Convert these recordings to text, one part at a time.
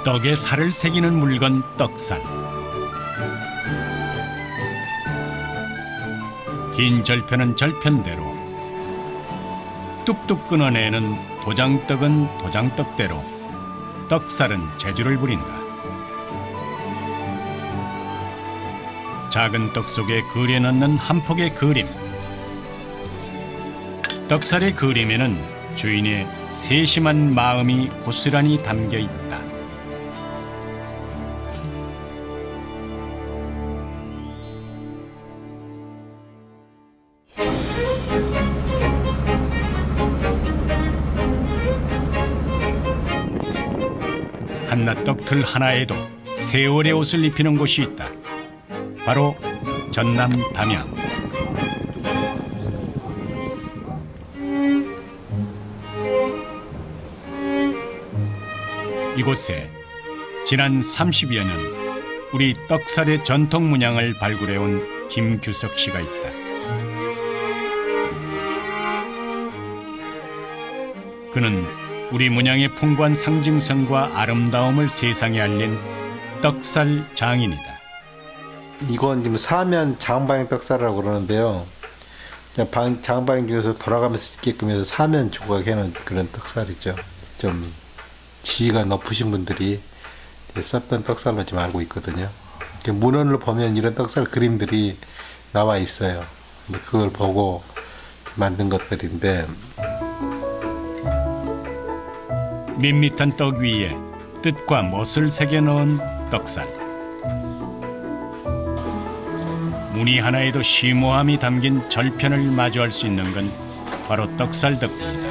떡에 살을 새기는 물건 떡살. 긴 절편은 절편대로, 뚝뚝 끊어내는 도장떡은 도장떡대로, 떡살은 재주를 부린다. 작은 떡 속에 그려넣는 한 폭의 그림. 떡살의 그림에는 주인의 세심한 마음이 고스란히 담겨 있다. 한낱 떡틀 하나에도 세월의 옷을 입히는 곳이 있다. 바로 전남 담양. 이곳에 지난 30여 년 우리 떡살의 전통 문양을 발굴해온 김규석 씨가 있다. 그는 우리 문양의 풍부한 상징성과 아름다움을 세상에 알린 떡살 장인이다. 이건 지금 사면 장방향 떡살이라고 그러는데요. 장방향 중에서 돌아가면서 찍게끔 해서 사면 조각해놓은 그런 떡살이죠. 좀 지위가 높으신 분들이 썼던 떡살로 지금 알고 있거든요. 문헌을 보면 이런 떡살 그림들이 나와 있어요. 그걸 보고 만든 것들인데, 밋밋한 떡 위에 뜻과 멋을 새겨 넣은 떡살. 무늬 하나에도 심오함이 담긴 절편을 마주할 수 있는 건 바로 떡살 덕분이다.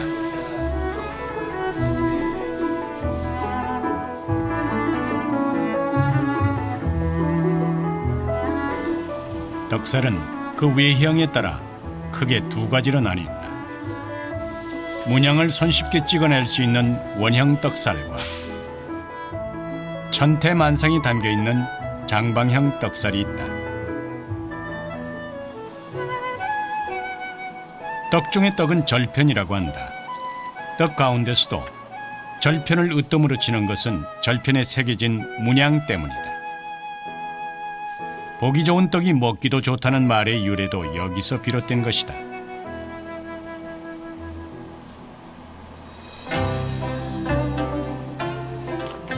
떡살은 그 외형에 따라 크게 두 가지로 나뉜다. 문양을 손쉽게 찍어낼 수 있는 원형 떡살과 천태만상이 담겨있는 장방형 떡살이 있다. 떡 중의 떡은 절편이라고 한다. 떡 가운데서도 절편을 으뜸으로 치는 것은 절편에 새겨진 문양 때문이다. 보기 좋은 떡이 먹기도 좋다는 말의 유래도 여기서 비롯된 것이다.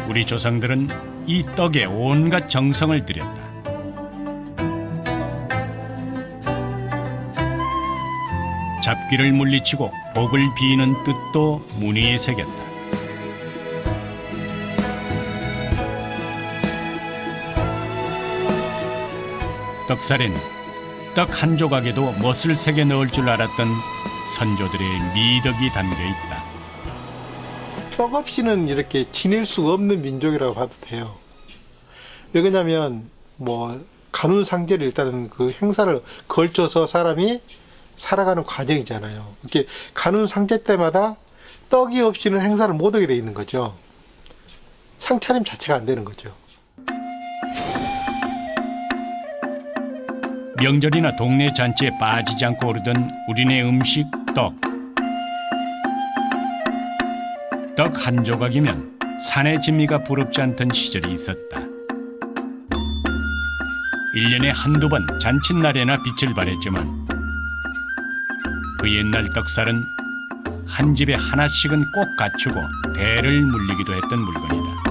우리 조상들은 이 떡에 온갖 정성을 들였다. 잡귀를 물리치고 복을 비는 뜻도 무늬에 새겼다. 떡살엔 떡 한 조각에도 멋을 새겨 넣을 줄 알았던 선조들의 미덕이 담겨 있다. 떡 없이는 이렇게 지낼 수가 없는 민족이라고 봐도 돼요. 왜 그러냐면 간운상제를 일단은 그 행사를 걸쳐서 사람이 살아가는 과정이잖아요. 이렇게 간운상제 때마다 떡이 없이는 행사를 못 하게 돼 있는 거죠. 상차림 자체가 안 되는 거죠. 명절이나 동네 잔치에 빠지지 않고 오르던 우리네 음식 떡. 떡 한 조각이면 산의 진미가 부럽지 않던 시절이 있었다. 1년에 한두 번 잔칫날에나 빛을 발했지만 그 옛날 떡살은 한 집에 하나씩은 꼭 갖추고 대를 물리기도 했던 물건이다.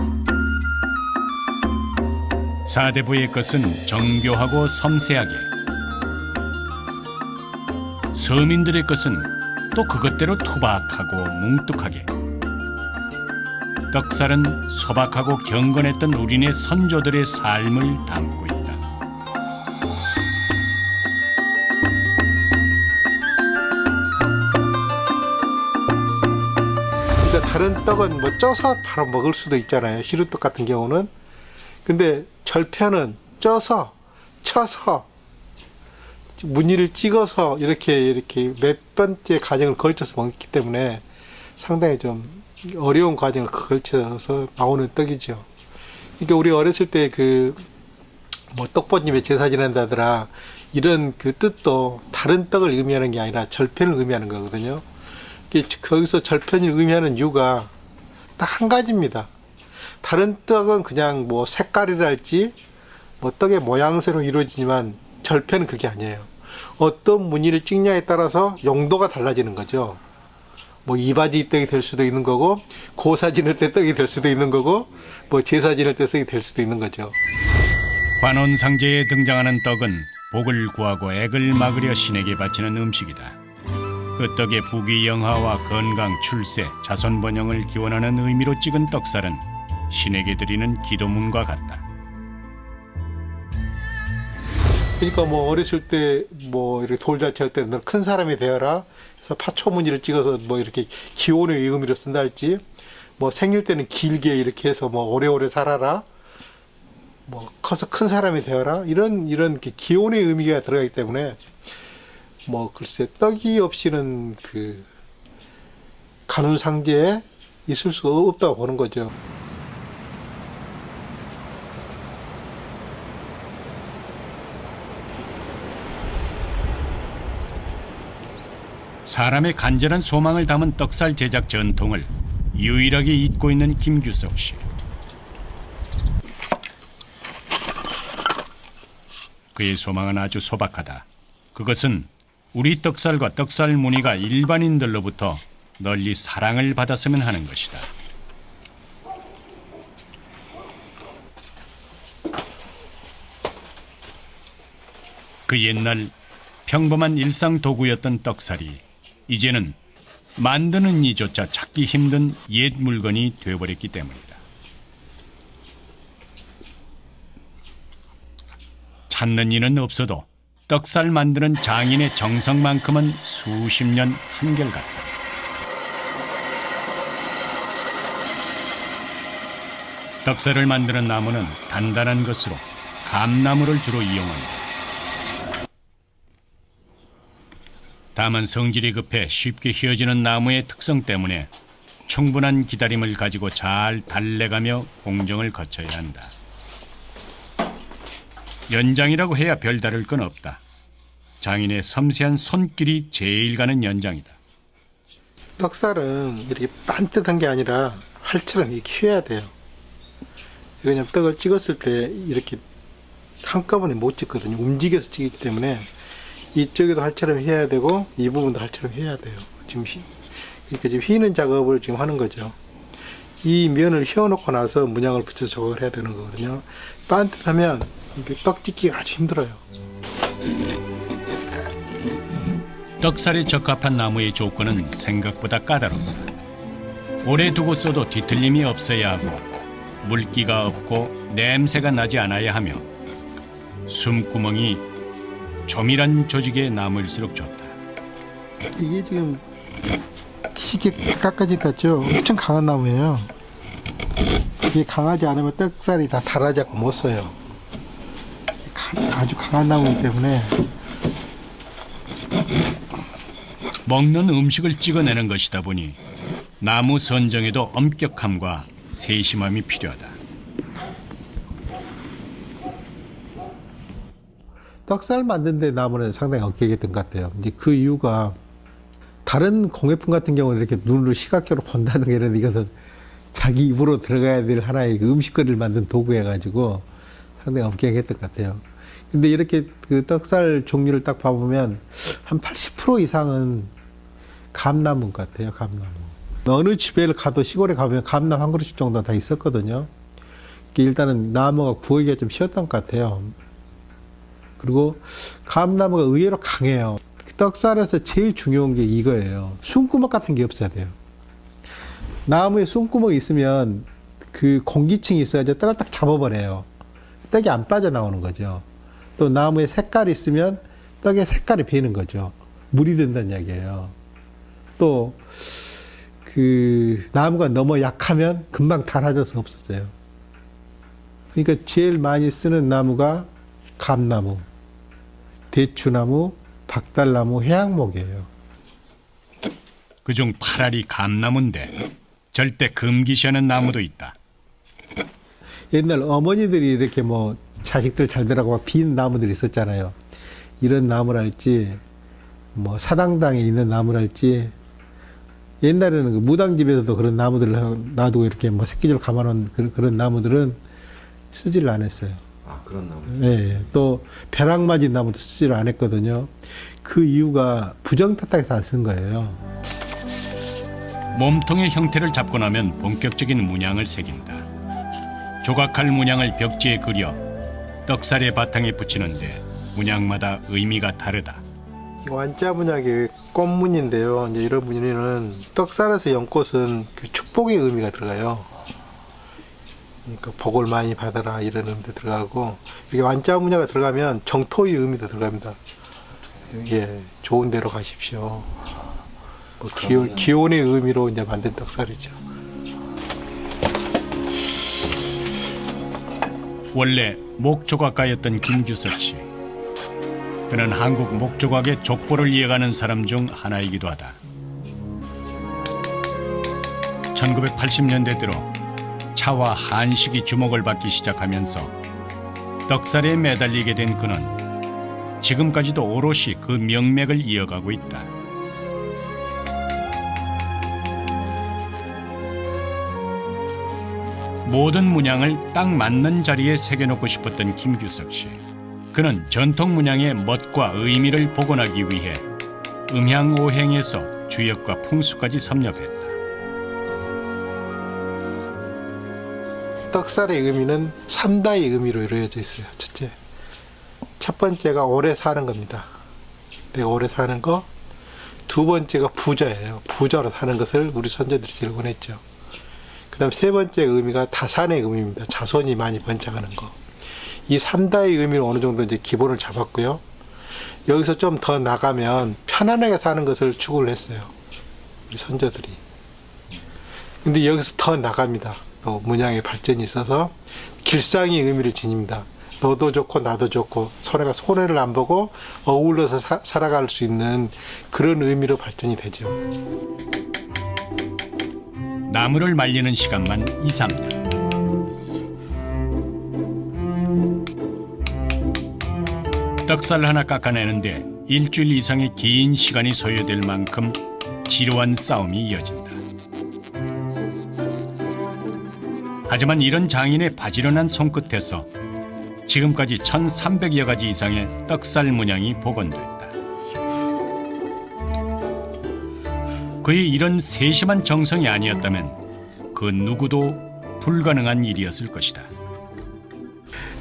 사대부의 것은 정교하고 섬세하게, 서민들의 것은 또 그것대로 투박하고 뭉뚝하게, 떡살은 소박하고 경건했던 우리네 선조들의 삶을 담고 있다. 다른 떡은 쪄서 바로 먹을 수도 있잖아요. 시루떡 같은 경우는. 근데 절편은 쪄서, 쳐서, 무늬를 찍어서 이렇게 몇 번째 과정을 걸쳐서 먹기 때문에 상당히 좀 어려운 과정을 걸쳐서 나오는 떡이죠. 그러니까 우리 어렸을 때 떡보님의 제사 지낸다더라, 이런 그 뜻도 다른 떡을 의미하는 게 아니라 절편을 의미하는 거거든요. 거기서 절편을 의미하는 이유가 딱 한 가지입니다. 다른 떡은 그냥 뭐 색깔이랄지 뭐 떡의 모양새로 이루어지지만 절편은 그게 아니에요. 어떤 무늬를 찍냐에 따라서 용도가 달라지는 거죠. 뭐 이바지 떡이 될 수도 있는 거고, 고사 지낼 때 떡이 될 수도 있는 거고, 뭐 제사 지낼 때 떡이 될 수도 있는 거죠. 관원상제에 등장하는 떡은 복을 구하고 액을 막으려 신에게 바치는 음식이다. 그 떡의 부귀영화와 건강, 출세, 자손 번영을 기원하는 의미로 찍은 떡살은 신에게 드리는 기도문과 같다. 그러니까 뭐 어렸을 때 뭐 이렇게 돌잔치 할 때 너 큰 사람이 되어라. 그래서 파초무늬를 찍어서 뭐 이렇게 기원의 의미로 쓴다 할지, 뭐 생일 때는 길게 이렇게 해서 뭐 오래오래 살아라. 뭐 커서 큰 사람이 되어라. 이런 기원의 의미가 들어가기 때문에 뭐 글쎄 떡이 없이는 그 관운상제에 있을 수가 없다고 보는 거죠. 사람의 간절한 소망을 담은 떡살 제작 전통을 유일하게 잇고 있는 김규석 씨. 그의 소망은 아주 소박하다. 그것은 우리 떡살과 떡살 무늬가 일반인들로부터 널리 사랑을 받았으면 하는 것이다. 그 옛날 평범한 일상 도구였던 떡살이 이제는 만드는 이조차 찾기 힘든 옛 물건이 되어버렸기 때문이다. 찾는 이는 없어도 떡살 만드는 장인의 정성만큼은 수십 년 한결같다. 떡살을 만드는 나무는 단단한 것으로 감나무를 주로 이용한다. 다만 성질이 급해 쉽게 휘어지는 나무의 특성 때문에 충분한 기다림을 가지고 잘 달래가며 공정을 거쳐야 한다. 연장이라고 해야 별다를 건 없다. 장인의 섬세한 손길이 제일 가는 연장이다. 떡살은 이렇게 반듯한 게 아니라 활처럼 이렇게 휘어야 돼요. 왜냐면 떡을 찍었을 때 이렇게 한꺼번에 못 찍거든요. 움직여서 찍기 때문에 이쪽에도 활처럼 휘어야 되고 이 부분도 활처럼 휘어야 돼요. 그러니까 지금 휘는 작업을 지금 하는 거죠. 이 면을 휘어놓고 나서 문양을 붙여 조각을 해야 되는 거거든요. 반듯하면 떡 찍기가 아주 힘들어요. 떡살에 적합한 나무의 조건은 생각보다 까다롭다. 오래 두고 써도 뒤틀림이 없어야 하고 물기가 없고 냄새가 나지 않아야 하며 숨구멍이 조밀한 조직의 나무일수록 좋다. 이게 지금 시계 깎아질 것 같죠? 엄청 강한 나무예요. 이게 강하지 않으면 떡살이 다 달아지 않고 못 써요. 아주 강한 나무이기 때문에. 먹는 음식을 찍어내는 것이다 보니 나무 선정에도 엄격함과 세심함이 필요하다. 떡살 만드는데 나무는 상당히 엄격했던 것 같아요. 이제 그 이유가 다른 공예품 같은 경우는 이렇게 눈으로 시각적으로 본다는 게 이런 이것은 자기 입으로 들어가야 될 하나의 그 음식거리를 만든 도구여가지고 상당히 엄격했던 것 같아요. 근데 이렇게 그 떡살 종류를 딱 봐보면 한 80% 이상은 감나무인 것 같아요. 감나무. 어느 집에 가도 시골에 가면 감나무 한 그루씩 정도 다 있었거든요. 일단은 나무가 구하기가 좀 쉬웠던 것 같아요. 그리고 감나무가 의외로 강해요. 떡살에서 제일 중요한 게 이거예요. 숨구멍 같은 게 없어야 돼요. 나무에 숨구멍이 있으면 그 공기층이 있어야지 떡을 딱 잡아버려요. 떡이 안 빠져나오는 거죠. 또 나무에 색깔이 있으면 떡의 색깔이 배는 거죠. 물이 든다는 이야기예요. 또 그 나무가 너무 약하면 금방 닳아져서 없어져요. 그러니까 제일 많이 쓰는 나무가 감나무, 대추나무, 박달나무, 회양목이에요. 그중 파라리 감나무인데 절대 금기시하는 나무도 있다. 옛날 어머니들이 이렇게 뭐 자식들 잘 되라고 막 빈 나무들이 있었잖아요. 이런 나무랄지 뭐 사당당에 있는 나무랄지 옛날에는 그 무당집에서도 그런 나무들을 놔두고 이렇게 뭐 새끼줄 감아놓은 그런 나무들은 쓰지를 안 했어요. 아, 그런 나무. 예. 또 벼락 맞은 나무도 쓰지를 안 했거든요. 그 이유가 부정타tak해서 안 쓴 거예요. 몸통의 형태를 잡고 나면 본격적인 문양을 새긴다. 조각할 문양을 벽지에 그려 떡살의 바탕에 붙이는데 문양마다 의미가 다르다. 완자 문양이 꽃무늬인데요. 이제 이런 무늬는 떡살에서 연꽃은 그 축복의 의미가 들어가요. 그러니까 복을 많이 받아라 이런 의미도 들어가고, 이게 완자 문양가 들어가면 정토의 의미도 들어갑니다. 예, 좋은 데로 가십시오. 뭐 기온의 의미로 이제 만든 떡살이죠. 원래 목조각가였던 김규석 씨. 그는 한국 목조각의 족보를 이어가는 사람 중 하나이기도 하다. 1980년대 들어 차와 한식이 주목을 받기 시작하면서 떡살에 매달리게 된 그는 지금까지도 오롯이 그 명맥을 이어가고 있다. 모든 문양을 딱 맞는 자리에 새겨놓고 싶었던 김규석 씨. 그는 전통 문양의 멋과 의미를 복원하기 위해 음향오행에서 주역과 풍수까지 섭렵했다. 떡살의 의미는 3다의 의미로 이루어져 있어요. 첫째, 첫 번째가 오래 사는 겁니다. 내가 오래 사는 거. 두 번째가 부자예요. 부자로 사는 것을 우리 선조들이 제일 원했죠. 그 다음 세 번째 의미가 다산의 의미입니다. 자손이 많이 번창하는 거. 이 3다의 의미를 어느 정도 이제 기본을 잡았고요. 여기서 좀 더 나가면 편안하게 사는 것을 추구를 했어요. 우리 선조들이. 근데 여기서 더 나갑니다. 또 문양의 발전이 있어서 길상의 의미를 지닙니다. 너도 좋고 나도 좋고 서로가 손해를 안 보고 어울러서 살아갈 수 있는 그런 의미로 발전이 되죠. 나무를 말리는 시간만 2, 3년. 떡살 하나 깎아내는데 일주일 이상의 긴 시간이 소요될 만큼 지루한 싸움이 이어진다. 하지만 이런 장인의 바지런한 손끝에서 지금까지 1,300여 가지 이상의 떡살 문양이 복원됐다. 그의 이런 세심한 정성이 아니었다면 그 누구도 불가능한 일이었을 것이다.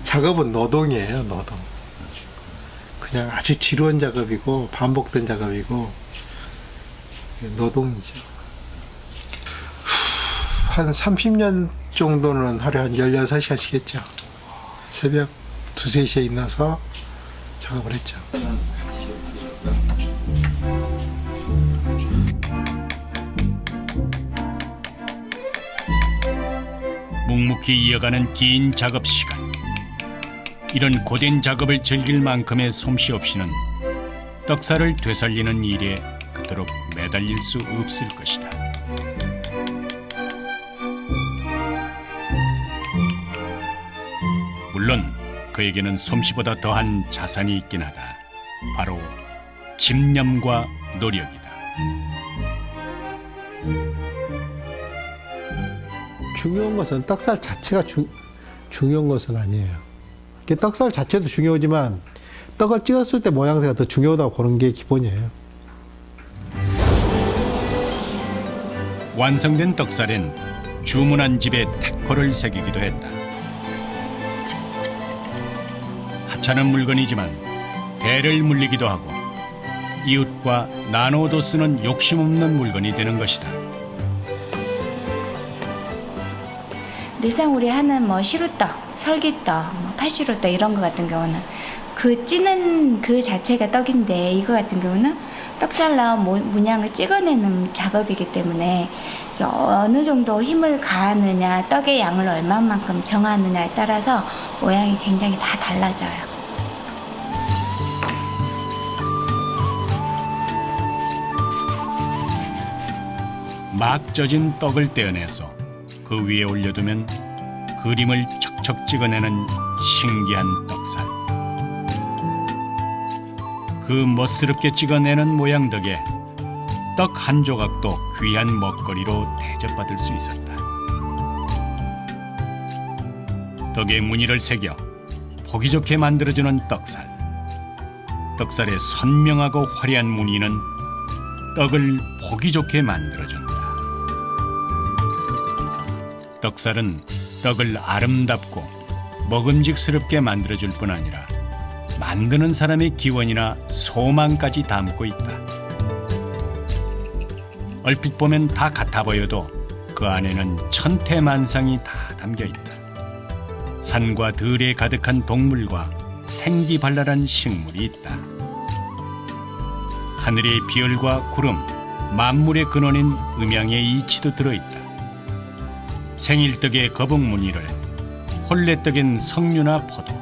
작업은 노동이에요, 노동. 그냥 아주 지루한 작업이고 반복된 작업이고 노동이죠. 한 30년 정도는 하루에 한 16시간씩 했죠. 새벽 2, 3시에 일어나서 작업을 했죠. 묵묵히 이어가는 긴 작업 시간. 이런 고된 작업을 즐길 만큼의 솜씨 없이는 떡살을 되살리는 일에 그토록 매달릴 수 없을 것이다. 물론 그에게는 솜씨보다 더한 자산이 있긴 하다. 바로 집념과 노력이다. 중요한 것은 떡살 자체가 중요한 것은 아니에요. 떡살 자체도 중요하지만 떡을 찍었을 때 모양새가 더 중요하다고 보는 게 기본이에요. 완성된 떡살엔 주문한 집에 태코를 새기기도 했다. 하찮은 물건이지만 대를 물리기도 하고 이웃과 나눠도 쓰는 욕심 없는 물건이 되는 것이다. 늘상 우리 하는 뭐 시루떡, 설기떡, 뭐 파시루떡 이런 거 같은 경우는 그 찌는 그 자체가 떡인데 이거 같은 경우는 떡살 나온 문양을 찍어내는 작업이기 때문에 어느 정도 힘을 가하느냐, 떡의 양을 얼마만큼 정하느냐에 따라서 모양이 굉장히 다 달라져요. 막 쪄진 떡을 떼어내서 그 위에 올려두면 그림을 척척 찍어내는 신기한 떡살. 그 멋스럽게 찍어내는 모양 덕에 떡 한 조각도 귀한 먹거리로 대접받을 수 있었다. 떡에 무늬를 새겨 보기 좋게 만들어주는 떡살. 떡살의 선명하고 화려한 무늬는 떡을 보기 좋게 만들어준다. 떡살은 떡을 아름답고 먹음직스럽게 만들어줄 뿐 아니라 만드는 사람의 기원이나 소망까지 담고 있다. 얼핏 보면 다 같아 보여도 그 안에는 천태만상이 다 담겨 있다. 산과 들에 가득한 동물과 생기발랄한 식물이 있다. 하늘의 별과 구름, 만물의 근원인 음양의 이치도 들어있다. 생일떡의 거북무늬를, 혼례떡인 석류나 포도,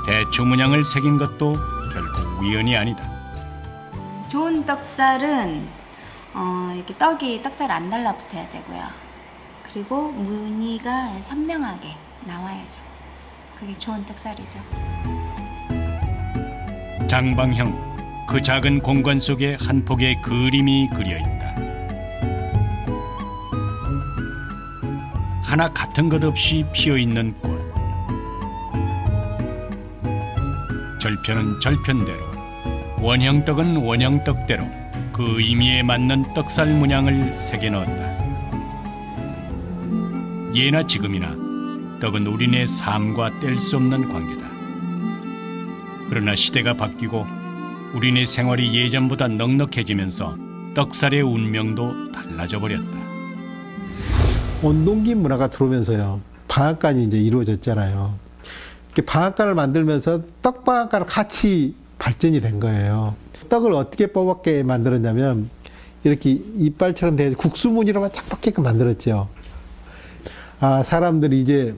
대추문양을 새긴 것도 결국 우연이 아니다. 좋은 떡살은 이렇게 떡살 안 달라붙어야 되고요. 그리고 무늬가 선명하게 나와야죠. 그게 좋은 떡살이죠. 장방형, 그 작은 공간 속에 한 폭의 그림이 그려 있다. 하나 같은 것 없이 피어 있는 꽃. 절편은 절편대로, 원형떡은 원형떡대로 그 의미에 맞는 떡살 문양을 새겨 넣었다. 예나 지금이나 떡은 우리네 삶과 뗄 수 없는 관계다. 그러나 시대가 바뀌고 우리네 생활이 예전보다 넉넉해지면서 떡살의 운명도 달라져 버렸다. 온동기 문화가 들어오면서요. 방앗간이 이제 이루어졌잖아요. 이렇게 방앗간을 만들면서 떡 방앗간을 같이 발전이 된 거예요. 떡을 어떻게 뽀얗게 만들었냐면 이렇게 이빨처럼 돼서 국수무늬로만 쫙 뻗게끔 만들었죠. 아, 사람들이 이제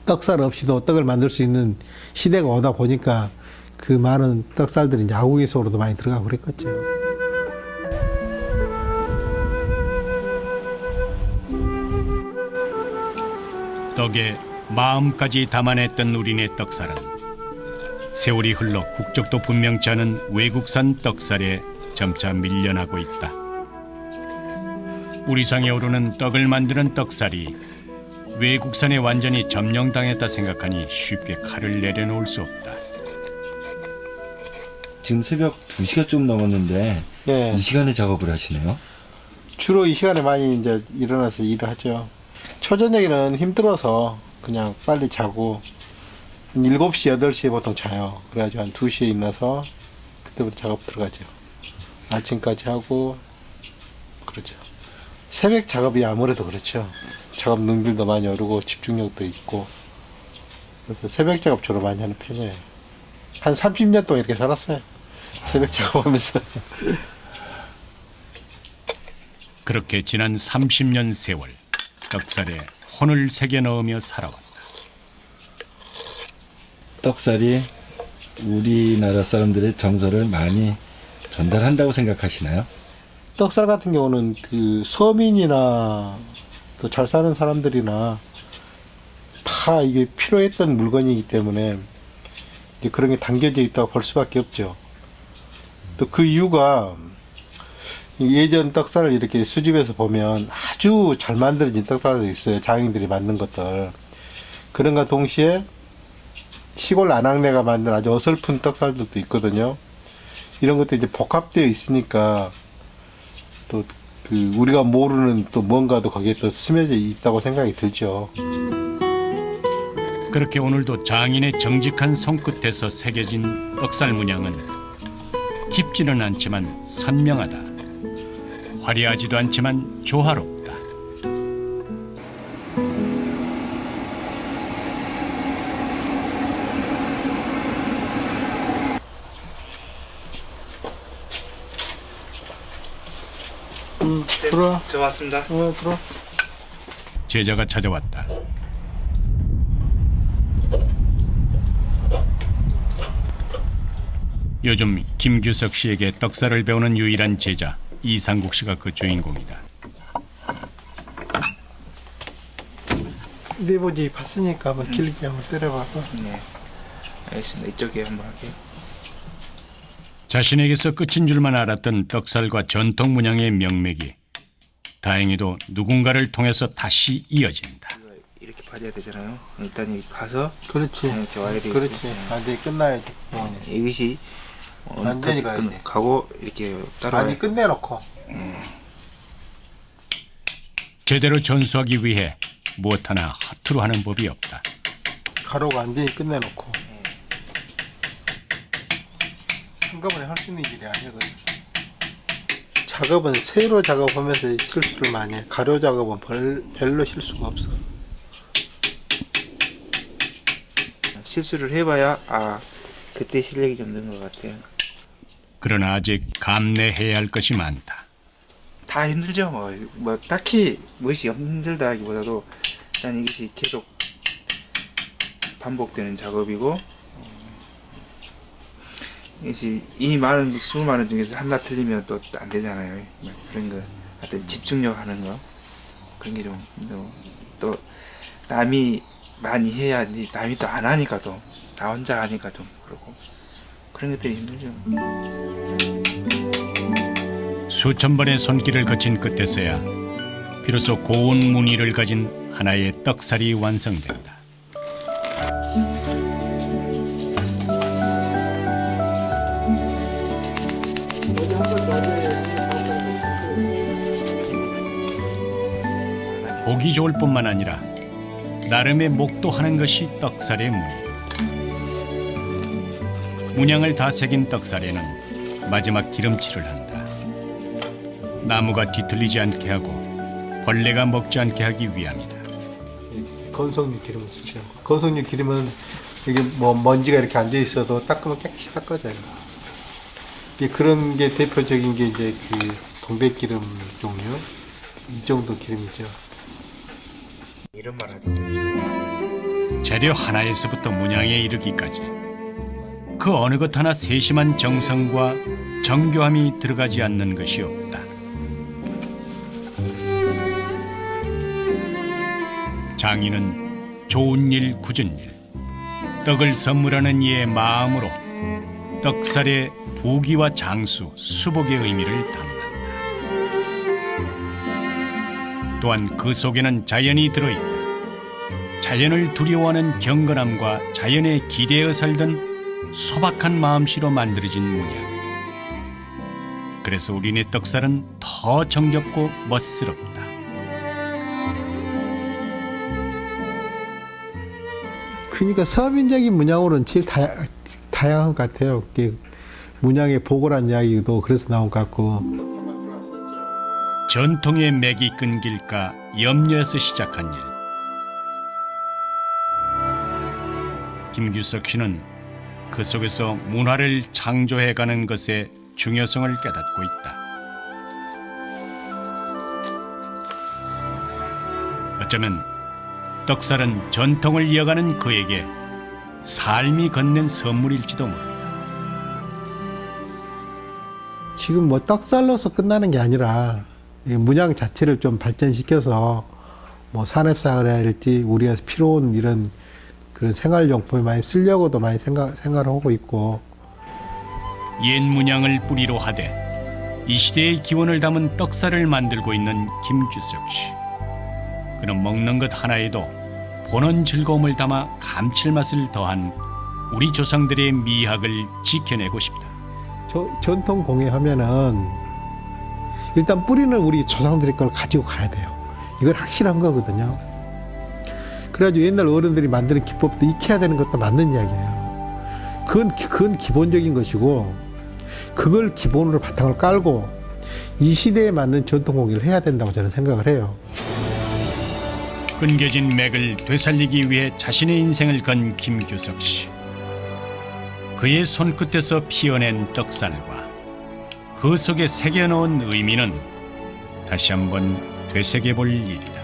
떡살 없이도 떡을 만들 수 있는 시대가 오다 보니까 그 많은 떡살들이 이제 아궁이 속으로도 많이 들어가고 그랬겠죠. 떡에 마음까지 담아냈던 우리네 떡살은 세월이 흘러 국적도 분명치 않은 외국산 떡살에 점차 밀려나고 있다. 우리 상에 오르는 떡을 만드는 떡살이 외국산에 완전히 점령당했다 생각하니 쉽게 칼을 내려놓을 수 없다. 지금 새벽 2시가 좀 넘었는데 네. 이 시간에 작업을 하시네요? 주로 이 시간에 많이 이제 일어나서 일을 하죠. 초저녁에는 힘들어서 그냥 빨리 자고 7시, 8시에 보통 자요. 그래가지고 한 2시에 일어나서 그때부터 작업 들어가죠. 아침까지 하고 그러죠. 새벽 작업이 아무래도 그렇죠. 작업 능률도 많이 오르고 집중력도 있고 그래서 새벽 작업 주로 많이 하는 편이에요. 한 30년 동안 이렇게 살았어요. 새벽 작업하면서. 그렇게 지난 30년 세월 떡살에 혼을 새겨 넣으며 살아왔다. 떡살이 우리나라 사람들의 정서를 많이 전달한다고 생각하시나요? 떡살 같은 경우는 그 서민이나 또 잘 사는 사람들이나 다 이게 필요했던 물건이기 때문에 이제 그런 게 담겨져 있다고 볼 수밖에 없죠. 또 그 이유가 예전 떡살을 이렇게 수집해서 보면 아주 잘 만들어진 떡살도 있어요. 장인들이 만든 것들. 그런가 동시에 시골 아낙네가 만든 아주 어설픈 떡살들도 있거든요. 이런 것도 이제 복합되어 있으니까 또 그 우리가 모르는 또 뭔가도 거기에 또 스며져 있다고 생각이 들죠. 그렇게 오늘도 장인의 정직한 손끝에서 새겨진 떡살 문양은 깊지는 않지만 선명하다. 화려하지도 않지만 조화롭다. 들어와. 저 왔습니다. 들어와. 제자가 찾아왔다. 요즘 김규석 씨에게 떡살을 배우는 유일한 제자 이상국 씨가 그 주인공이다. 내보지 봤으니까 한번 길게 한번 때려봐봐. 네. 알겠습니다. 이쪽에 한번 할게요. 자신에게서 끝인 줄만 알았던 떡살과 전통 문양의 명맥이 다행히도 누군가를 통해서 다시 이어진다. 이렇게 봐야 되잖아요. 일단 여기 가서 그렇지. 이렇게 와야 되고. 그렇지. 완전히 끝나야지. 이것이 완전히 가야 돼. 가고 이렇게 따라와야 많이 끝내놓고. 제대로 전수하기 위해 무엇 하나 허투루 하는 법이 없다. 가루가 완전히 끝내놓고. 한꺼번에 할 수 있는 일이 아니거든. 작업은 세로 작업하면서 실수를 많이 해. 가루 작업은 별로 실수가 없어. 실수를 해봐야 그때 실력이 좀 는 것 같아요. 그러나 아직 감내해야 할 것이 많다. 다 힘들죠. 뭐 딱히 무엇이 힘들다기보다도 일단 이것이 계속 반복되는 작업이고 이것이 이 많은 수많은 중에서 하나 틀리면 또 안 되잖아요. 그런 거 하여튼 집중력 하는 거 그런 게 좀 또 남이 많이 해야 남이 또 안 하니까 또 나 혼자 하니까 좀 그렇고 그런 것들이 힘들죠. 수천 번의 손길을 거친 끝에서야 비로소 고운 무늬를 가진 하나의 떡살이 완성된다. 보기 좋을 뿐만 아니라 나름의 목도하는 것이 떡살의 무늬. 문양을 다 새긴 떡살에는 마지막 기름칠을 한다. 나무가 뒤틀리지 않게 하고 벌레가 먹지 않게 하기 위함이다. 건석류 기름을 쓰죠. 건석류 기름은 이게 뭐 먼지가 이렇게 앉아 있어도 닦으면 깨끗이 닦아져요. 이게 그런 게 대표적인 게 이제 그 동백기름 종류 이 정도 기름이죠. 이런 말 하죠. 재료 하나에서부터 문양에 이르기까지 그 어느 것 하나 세심한 정성과 정교함이 들어가지 않는 것이 없다. 장인은 좋은 일 굳은 일, 떡을 선물하는 이의 마음으로 떡살의 부귀와 장수, 수복의 의미를 담는다. 또한 그 속에는 자연이 들어있다. 자연을 두려워하는 경건함과 자연에 기대어 살던 소박한 마음씨로 만들어진 문양. 그래서 우리네 떡살은 더 정겹고 멋스럽다. 그러니까 서민적인 문양으로는 제일 다양한 것 같아요. 문양의 보고란 이야기도 그래서 나온 것 같고. 전통의 맥이 끊길까 염려해서 시작한 일. 김규석 씨는 그 속에서 문화를 창조해가는 것의 중요성을 깨닫고 있다. 어쩌면 떡살은 전통을 이어가는 그에게 삶이 건넨 선물일지도 모른다. 지금 뭐 떡살로서 끝나는 게 아니라 이 문양 자체를 좀 발전시켜서 뭐 산업사를 할지 우리가 필요한 이런 그런 생활용품에 많이 쓰려고도 많이 생각을 하고 있고. 옛 문양을 뿌리로 하되 이 시대의 기원을 담은 떡살을 만들고 있는 김규석 씨. 그는 먹는 것 하나에도 보는 즐거움을 담아 감칠맛을 더한 우리 조상들의 미학을 지켜내고 싶다. 전통 공예하면은 일단 뿌리는 우리 조상들의 걸 가지고 가야 돼요. 이건 확실한 거거든요. 그래가지고 옛날 어른들이 만드는 기법도 익혀야 되는 것도 맞는 이야기예요. 그건 기본적인 것이고 그걸 기본으로 바탕을 깔고 이 시대에 맞는 전통 공예를 해야 된다고 저는 생각을 해요. 끊겨진 맥을 되살리기 위해 자신의 인생을 건 김규석 씨. 그의 손끝에서 피어낸 떡살과 그 속에 새겨놓은 의미는 다시 한번 되새겨볼 일이다.